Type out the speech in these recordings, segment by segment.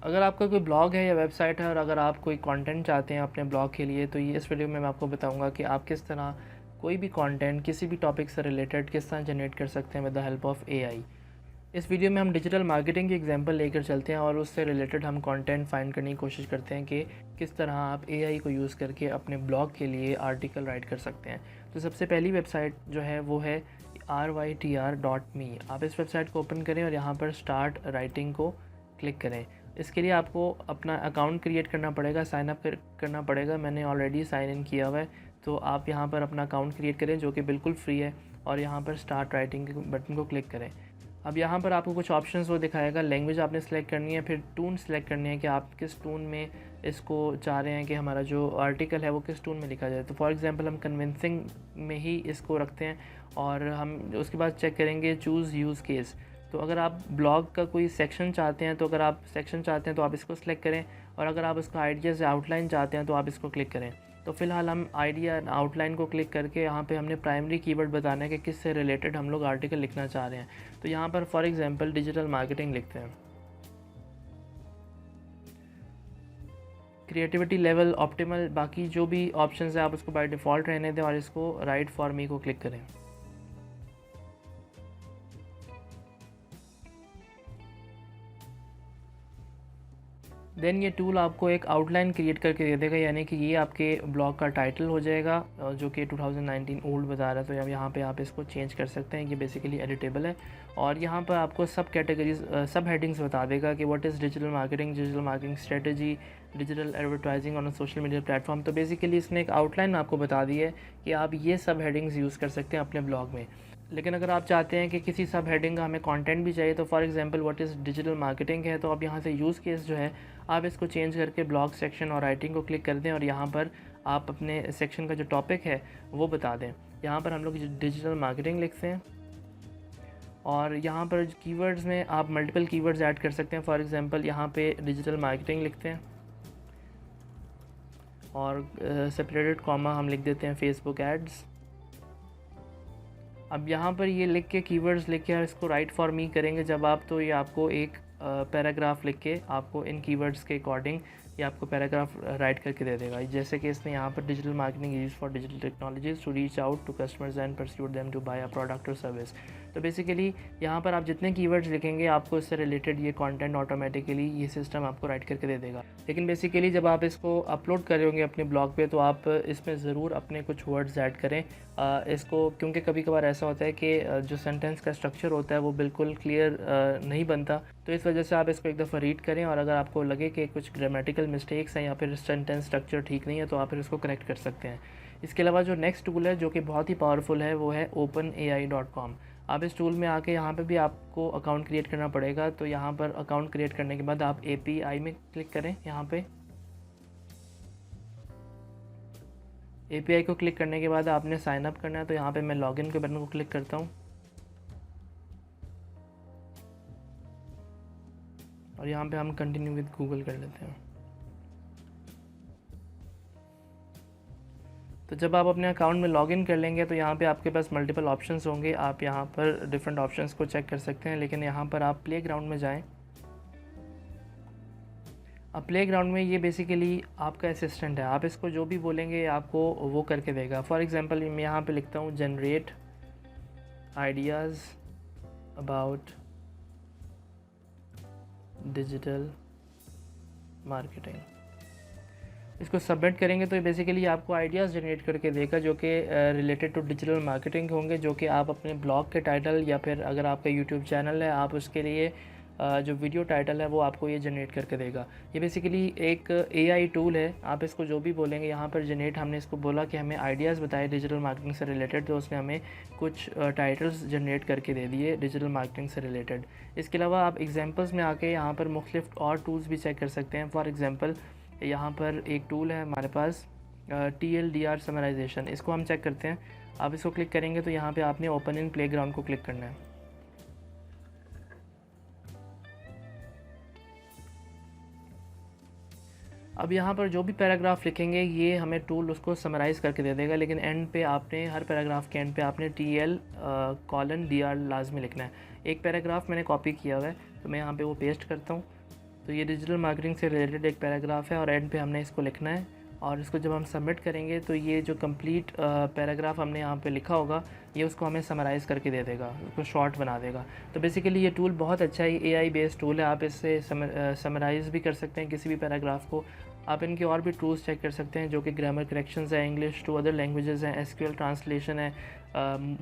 अगर आपका कोई ब्लॉग है या वेबसाइट है और अगर आप कोई कंटेंट चाहते हैं अपने ब्लॉग के लिए, तो ये इस वीडियो में मैं आपको बताऊंगा कि आप किस तरह कोई भी कंटेंट किसी भी टॉपिक से रिलेटेड किस तरह जनरेट कर सकते हैं with the help of AI. इस वीडियो में हम डिजिटल मार्केटिंग की एग्जांपल लेकर चलते हैं और उससे रिलेटेड हम कंटेंट फाइंड करने की कोशिश करते हैं कि किस तरह आप एआई को यूज़ करके अपने ब्लॉग के लिए आर्टिकल राइट कर सकते हैं। तो सबसे पहली वेबसाइट जो है वो है rytr.me। आप इस वेबसाइट को ओपन करें और यहाँ पर स्टार्ट राइटिंग को क्लिक करें। इसके लिए आपको अपना अकाउंट क्रिएट करना पड़ेगा, साइन अप करना पड़ेगा। मैंने ऑलरेडी साइन इन किया हुआ है, तो आप यहाँ पर अपना अकाउंट क्रिएट करें जो कि बिल्कुल फ्री है और यहाँ पर स्टार्ट राइटिंग के बटन को क्लिक करें। अब यहाँ पर आपको कुछ ऑप्शंस वो दिखाएगा। लैंग्वेज आपने सेलेक्ट करनी है, फिर टून सेलेक्ट करनी है कि आप किस टून में इसको चाह रहे हैं कि हमारा जो आर्टिकल है वो किस टून में लिखा जाए। तो फॉर एग्जांपल हम कन्विंसिंग में ही इसको रखते हैं और हम उसके बाद चेक करेंगे चूज़ यूज़ केस। तो अगर आप ब्लॉग का कोई सेक्शन चाहते हैं, तो अगर आप सेक्शन चाहते हैं तो आप इसको सेलेक्ट करें, और अगर आप उसका आइडिया से आउटलाइन चाहते हैं तो आप इसको क्लिक करें। तो फ़िलहाल हम आइडिया आउटलाइन को क्लिक करके यहाँ पे हमने प्राइमरी कीवर्ड बताना है कि किस से रिलेटेड हम लोग आर्टिकल लिखना चाह रहे हैं। तो यहाँ पर फॉर एग्जांपल डिजिटल मार्केटिंग लिखते हैं। क्रिएटिविटी लेवल ऑप्टिमल, बाकी जो भी ऑप्शंस है आप उसको बाय डिफ़ॉल्ट रहने दें और इसको राइट फॉर मी को क्लिक करें। देन ये टूल आपको एक आउटलाइन क्रिएट करके दे देगा, यानी कि ये आपके ब्लॉग का टाइटल हो जाएगा जो कि 2019 ओल्ड बता रहा है। तो अब यहाँ पे आप इसको चेंज कर सकते हैं, ये बेसिकली एडिटेबल है। और यहाँ पर आपको सब कैटेगरीज सब हेडिंग्स बता देगा कि what is digital marketing strategy, digital advertising on social media platform. तो बेसिकली इसने एक आउटलाइन आपको बता दी है कि आप ये सब हेडिंग्स यूज़ कर सकते हैं अपने ब्लॉग में। लेकिन अगर आप चाहते हैं कि किसी सब हेडिंग का हमें कंटेंट भी चाहिए, तो for example what is digital marketing है, तो आप यहाँ से यूज़ केस जो है आप इसको चेंज करके ब्लॉग सेक्शन और राइटिंग को क्लिक कर दें और यहाँ पर आप अपने सेक्शन का जो टॉपिक है वो बता दें। यहाँ पर हम लोग डिजिटल मार्केटिंग लिखते हैं और यहाँ पर कीवर्ड्स में आप मल्टीपल कीवर्ड्स ऐड कर सकते हैं। फॉर एग्जांपल यहाँ पे डिजिटल मार्केटिंग लिखते हैं और सेपरेटेड कॉमा हम लिख देते हैं फेसबुक एड्स। अब यहाँ पर ये लिख के कीवर्ड्स लिख के इसको राइट फॉर मी करेंगे जब आप, तो ये आपको एक पैराग्राफ लिख के आपको इन कीवर्ड्स के अकॉर्डिंग ये आपको पैराग्राफ राइट करके दे देगा। जैसे कि इसने यहाँ पर digital marketing use for digital technologies to reach out to customers and pursuit them to buy a product और सर्विस। तो बेसिकली यहाँ पर आप जितने कीवर्ड्स लिखेंगे आपको इससे रिलेटेड ये कंटेंट ऑटोमेटिकली ये सिस्टम आपको राइट करके दे देगा। लेकिन बेसिकली जब आप इसको अपलोड करेंगे अपने ब्लॉग पे, तो आप इसमें ज़रूर अपने कुछ वर्ड्स ऐड करें इसको, क्योंकि कभी कभार ऐसा होता है कि जो सेंटेंस का स्ट्रक्चर होता है वो बिल्कुल क्लियर नहीं बनता। तो इस वजह से आप इसको एक दफ़ा रीड करें और अगर आपको लगे कि कुछ ग्रामेटिकल मिस्टेक्स हैं या फिर सेंटेंस स्ट्रक्चर ठीक नहीं है तो आप फिर इसको करेक्ट कर सकते हैं। इसके अलावा जो नेक्स्ट टूल है जो कि बहुत ही पावरफुल है वो है openai.com। आप इस टूल में आके यहाँ पे भी आपको अकाउंट क्रिएट करना पड़ेगा। तो यहाँ पर अकाउंट क्रिएट करने के बाद आप API में क्लिक करें। यहाँ पे API को क्लिक करने के बाद आपने साइन अप करना है, तो यहाँ पे मैं लॉगिन के बटन को क्लिक करता हूँ और यहाँ पे हम कंटिन्यू विद गूगल कर लेते हैं। तो जब आप अपने अकाउंट में लॉगिन कर लेंगे तो यहाँ पे आपके पास मल्टीपल ऑप्शंस होंगे, आप यहाँ पर डिफरेंट ऑप्शंस को चेक कर सकते हैं। लेकिन यहाँ पर आप प्ले ग्राउंड में जाएँ। अब प्ले ग्राउंड में ये बेसिकली आपका असिस्टेंट है, आप इसको जो भी बोलेंगे आपको वो करके देगा। फॉर एग्जांपल मैं यहाँ पे लिखता हूँ generate ideas about digital marketing. इसको सबमिट करेंगे तो बेसिकली आपको आइडियाज़ जनरेट करके देगा जो कि रिलेटेड टू डिजिटल मार्केटिंग होंगे, जो कि आप अपने ब्लॉग के टाइटल या फिर अगर आपका यूट्यूब चैनल है आप उसके लिए जो वीडियो टाइटल है वो आपको ये जनरेट करके देगा। ये बेसिकली एक AI टूल है, आप इसको जो भी बोलेंगे यहाँ पर जनरेट, हमने इसको बोला कि हमें आइडियाज़ बताए डिजिटल मार्केटिंग से रिलेटेड, तो उसने हमें कुछ टाइटल्स जनरेट करके दे दिए डिजिटल मार्केटिंग से रिलेटेड। इसके अलावा आप एग्जांपल्स में आके यहाँ पर मुख्तलिफ और टूल्स भी चेक कर सकते हैं। फॉर एग्ज़ाम्पल यहाँ पर एक टूल है हमारे पास TLDR समराइजेशन, इसको हम चेक करते हैं। आप इसको क्लिक करेंगे तो यहाँ पे आपने ओपन इन प्लेग्राउंड को क्लिक करना है। अब यहाँ पर जो भी पैराग्राफ लिखेंगे ये हमें टूल उसको समराइज़ करके दे देगा, लेकिन एंड पे आपने हर पैराग्राफ के एंड पे आपने TL:DR लाजमी लिखना है। एक पैराग्राफ मैंने कॉपी किया हुआ है तो मैं यहाँ पे वो पेस्ट करता हूँ तो ये डिजिटल मार्केटिंग से रिलेटेड एक पैराग्राफ है और एंड पे हमने इसको लिखना है और इसको जब हम सबमिट करेंगे तो ये जो कंप्लीट पैराग्राफ हमने यहाँ पे लिखा होगा ये उसको हमें समराइज़ करके दे देगा, उसको शॉर्ट बना देगा। तो बेसिकली ये टूल बहुत अच्छा है, एआई बेस्ड टूल है। आप इससे समराइज़ भी कर सकते हैं किसी भी पैराग्राफ को। आप इनके और भी टूल्स चेक कर सकते हैं जो कि ग्रामर करेक्शंस है, इंग्लिश टू अदर लैंग्वेजेस हैं, एसक्यूएल ट्रांसलेशन है,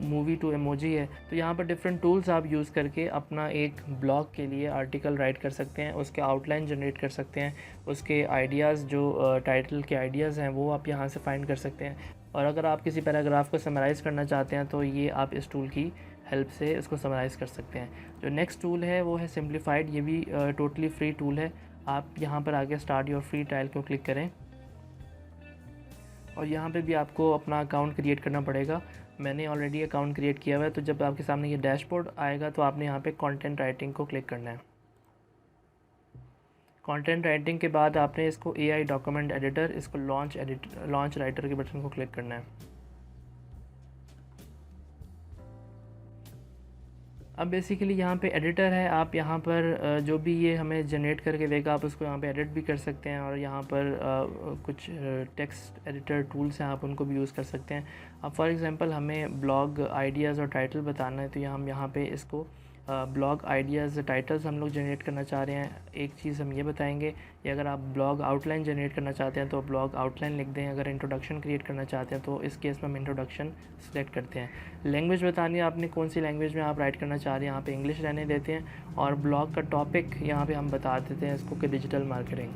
मूवी टू इमोजी है। तो यहाँ पर डिफरेंट टूल्स आप यूज़ करके अपना एक ब्लॉग के लिए आर्टिकल राइट कर सकते हैं, उसके आउटलाइन जनरेट कर सकते हैं, उसके आइडियाज़ जो टाइटल के आइडियाज़ हैं वो आप यहाँ से फाइंड कर सकते हैं। और अगर आप किसी पैराग्राफ को समराइज़ करना चाहते हैं तो ये आप इस टूल की हेल्प से इसको समराइज़ कर सकते हैं। जो नेक्स्ट टूल है वो है सिम्प्लीफाइड। ये भी टोटली फ्री टूल है। आप यहाँ पर आगे स्टार्ट योर फ्री ट्रायल को क्लिक करें और यहाँ पे भी आपको अपना अकाउंट क्रिएट करना पड़ेगा। मैंने ऑलरेडी अकाउंट क्रिएट किया हुआ है। तो जब आपके सामने ये डैशबोर्ड आएगा तो आपने यहाँ पे कंटेंट राइटिंग को क्लिक करना है। कंटेंट राइटिंग के बाद आपने इसको एआई डॉक्यूमेंट एडिटर, इसको लॉन्च राइटर के बटन को क्लिक करना है। अब बेसिकली यहाँ पे एडिटर है। आप यहाँ पर जो भी ये हमें जनरेट करके देगा आप उसको यहाँ पे एडिट भी कर सकते हैं और यहाँ पर कुछ टेक्स्ट एडिटर टूल्स हैं, आप उनको भी यूज़ कर सकते हैं। अब फॉर एग्जांपल हमें ब्लॉग आइडियाज़ और टाइटल बताना है तो हम यहाँ पे इसको ब्लॉग आइडियाज़ टाइटल्स हम लोग जनरेट करना चाह रहे हैं। एक चीज़ हम ये बताएंगे कि अगर आप ब्लॉग आउटलाइन जनरेट करना चाहते हैं तो ब्लॉग आउटलाइन लिख दें। अगर इंट्रोडक्शन क्रिएट करना चाहते हैं तो इस केस में हम इंट्रोडक्शन सेलेक्ट करते हैं। लैंग्वेज बतानी है आपने कौन सी लैंग्वेज में आप राइट करना चाह रहे हैं, यहाँ पे इंग्लिश रहने देते हैं। और ब्लॉग का टॉपिक यहाँ पे हम बता देते हैं इसको कि डिजिटल मार्केटिंग।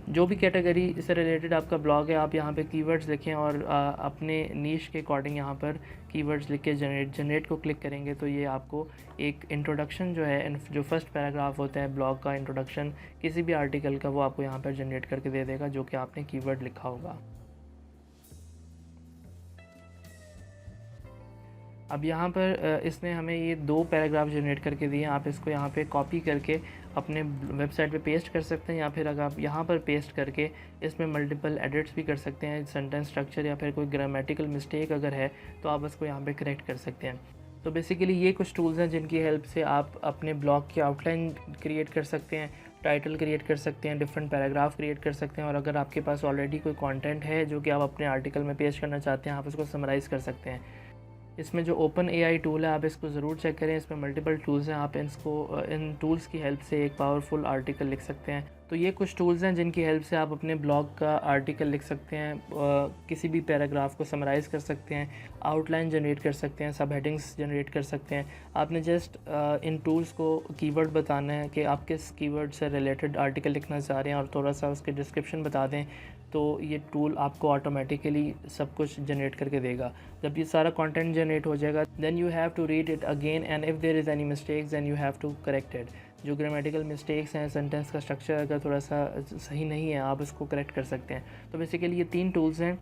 जो भी कैटेगरी से रिलेटेड आपका ब्लॉग है आप यहाँ पे कीवर्ड्स लिखें और अपने नीश के अकॉर्डिंग यहाँ पर कीवर्ड्स लिख के जनरेट को क्लिक करेंगे तो ये आपको एक इंट्रोडक्शन जो है, जो फर्स्ट पैराग्राफ होता है ब्लॉग का इंट्रोडक्शन किसी भी आर्टिकल का, वो आपको यहाँ पर जनरेट करके दे देगा जो कि आपने कीवर्ड लिखा होगा। अब यहाँ पर इसने हमें ये 2 पैराग्राफ जनरेट करके दिए हैं। आप इसको यहाँ पे कॉपी करके अपने वेबसाइट पे पेस्ट कर सकते हैं या फिर अगर आप यहाँ पर पेस्ट करके इसमें मल्टीपल एडिट्स भी कर सकते हैं। सेंटेंस स्ट्रक्चर या फिर कोई ग्रामेटिकल मिस्टेक अगर है तो आप उसको यहाँ पे करेक्ट कर सकते हैं। तो बेसिकली ये कुछ टूल्स हैं जिनकी हेल्प से आप अपने ब्लॉग की आउटलाइन क्रिएट कर सकते हैं, टाइटल क्रिएट कर सकते हैं, डिफरेंट पैराग्राफ क्रिएट कर सकते हैं। और अगर आपके पास ऑलरेडी कोई कंटेंट है जो कि आप अपने आर्टिकल में पेश करना चाहते हैं आप उसको समराइज़ कर सकते हैं। इसमें जो ओपन एआई टूल है आप इसको ज़रूर चेक करें। इसमें मल्टीपल टूल्स हैं, आप इन टूल्स की हेल्प से एक पावरफुल आर्टिकल लिख सकते हैं। तो ये कुछ टूल्स हैं जिनकी हेल्प से आप अपने ब्लॉग का आर्टिकल लिख सकते हैं, किसी भी पैराग्राफ को समराइज़ कर सकते हैं, आउटलाइन जनरेट कर सकते हैं, सब हेडिंग्स जनरेट कर सकते हैं। आपने जस्ट इन टूल्स को कीवर्ड बताना है कि आप किस कीवर्ड से रिलेटेड आर्टिकल लिखना चाह रहे हैं और थोड़ा सा उसके डिस्क्रिप्शन बता दें तो ये टूल आपको ऑटोमेटिकली सब कुछ जनरेट करके देगा। जब ये सारा कंटेंट जनरेट हो जाएगा then you have to read it again and if there is any mistakes then you have to correct it. जो ग्रामेटिकल मिस्टेक्स हैं, सेंटेंस का स्ट्रक्चर अगर थोड़ा सा सही नहीं है आप उसको करेक्ट कर सकते हैं। तो बेसिकली ये 3 टूल्स हैं,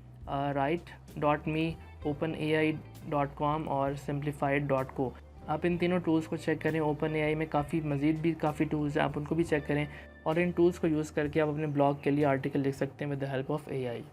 write.me, openai.com और simplified.co। आप इन तीनों टूल्स को चेक करें। ओपन एआई में मज़ीद भी काफ़ी टूल्स हैं, आप उनको भी चेक करें और इन टूल्स को यूज़ करके आप अपने ब्लॉग के लिए आर्टिकल लिख सकते हैं with the help of AI.